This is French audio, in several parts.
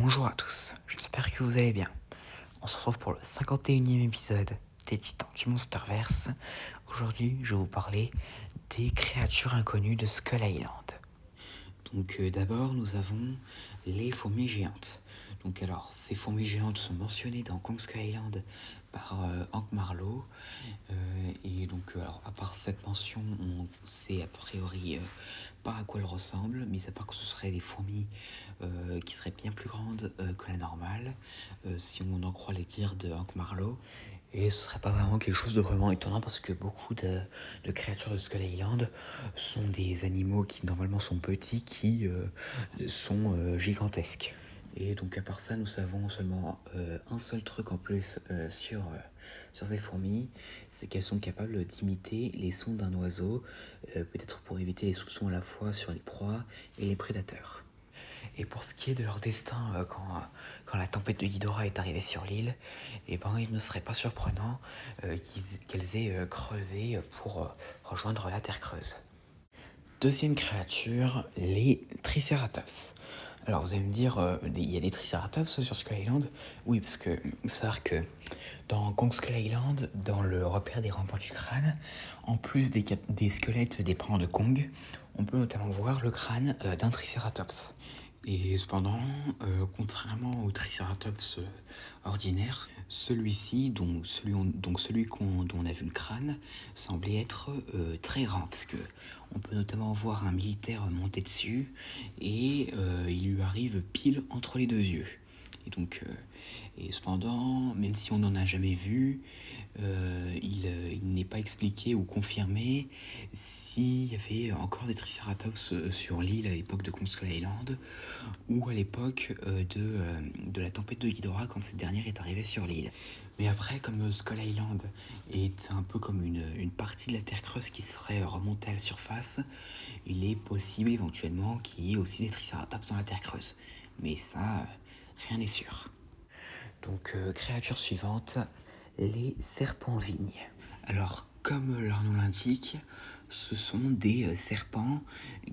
Bonjour à tous, j'espère que vous allez bien. On se retrouve pour le 51e épisode des Titans du Monsterverse. Aujourd'hui, je vais vous parler des créatures inconnues de Skull Island. Donc d'abord, nous avons les fourmis géantes. Donc alors, ces fourmis géantes sont mentionnées dans Kong Skull Island par Hank Marlowe. Et donc, alors, à part cette mention, on sait a priori pas à quoi elles ressemblent, mis à part que ce seraient des fourmis qui seraient bien plus grandes que la normale, si on en croit les dires de Hank Marlowe. Et ce serait pas vraiment quelque chose de vraiment étonnant parce que beaucoup de créatures de Skull Island sont des animaux qui normalement sont petits, qui sont gigantesques. Et donc à part ça, nous savons seulement un seul truc en plus sur ces fourmis, c'est qu'elles sont capables d'imiter les sons d'un oiseau, peut-être pour éviter les soupçons à la fois sur les proies et les prédateurs. Et pour ce qui est de leur destin, quand la tempête de Ghidorah est arrivée sur l'île, il ne serait pas surprenant qu'elles aient creusé pour rejoindre la Terre creuse. Deuxième créature, les Triceratops. Alors vous allez me dire, il y a des Triceratops sur Skull Island? Oui, parce que il faut savoir que dans Kong Skull Island, dans le repère des rampants du crâne, en plus des squelettes des parents de Kong, on peut notamment voir le crâne d'un Triceratops. Et cependant, contrairement au Triceratops ordinaire, celui-ci, dont on a vu le crâne, semblait être très grand, parce que on peut notamment voir un militaire monter dessus, et il lui arrive pile entre les deux yeux. Et donc, et cependant, même si on n'en a jamais vu, il n'est pas expliqué ou confirmé s'il y avait encore des Triceratops sur l'île à l'époque de Kong Skull Island ou à l'époque de la tempête de Ghidorah quand cette dernière est arrivée sur l'île. Mais après, comme Skull Island est un peu comme une partie de la Terre creuse qui serait remontée à la surface, il est possible éventuellement qu'il y ait aussi des Triceratops dans la Terre creuse. Mais ça, rien n'est sûr. Donc, créature suivante, les serpents-vignes. Alors, comme leur nom l'indique, ce sont des serpents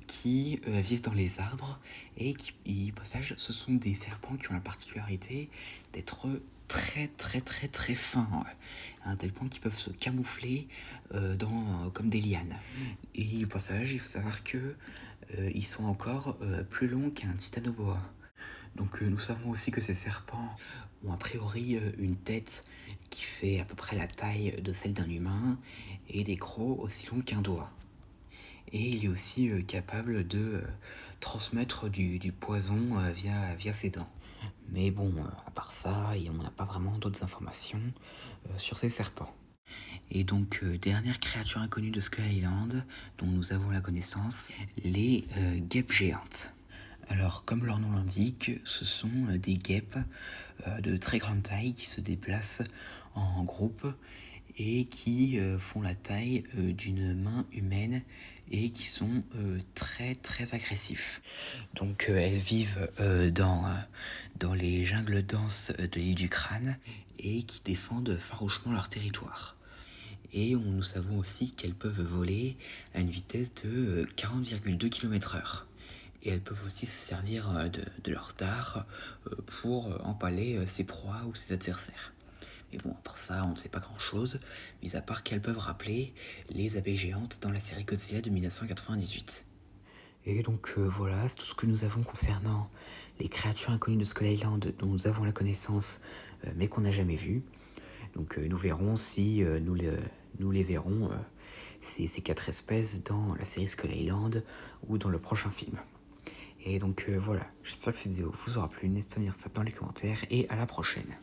qui vivent dans les arbres et au passage, ce sont des serpents qui ont la particularité d'être très fins, à un tel point qu'ils peuvent se camoufler comme des lianes. Et au passage, il faut savoir que ils sont encore plus longs qu'un titanoboa. Donc nous savons aussi que ces serpents ont a priori une tête qui fait à peu près la taille de celle d'un humain et des crocs aussi longs qu'un doigt. Et il est aussi capable de transmettre du poison via ses dents. Mais bon, à part ça, on n'a pas vraiment d'autres informations sur ces serpents. Et donc, dernière créature inconnue de Skull Island dont nous avons la connaissance, les guêpes géantes. Alors, comme leur nom l'indique, ce sont des guêpes de très grande taille qui se déplacent en groupe et qui font la taille d'une main humaine et qui sont très agressifs. Donc, elles vivent dans les jungles denses de l'île du Crâne et qui défendent farouchement leur territoire. Et nous savons aussi qu'elles peuvent voler à une vitesse de 40,2 km/h. Et elles peuvent aussi se servir de leur dard pour empaler ses proies ou ses adversaires. Mais bon, à part ça, on ne sait pas grand-chose, mis à part qu'elles peuvent rappeler les abeilles géantes dans la série Godzilla de 1998. Et donc voilà, c'est tout ce que nous avons concernant les créatures inconnues de Skull Island dont nous avons la connaissance, mais qu'on n'a jamais vues. Donc nous verrons si nous les verrons, ces 4 espèces, dans la série Skull Island ou dans le prochain film. Et donc voilà, j'espère que cette vidéo vous aura plu, n'hésitez pas à me dire ça dans les commentaires et à la prochaine.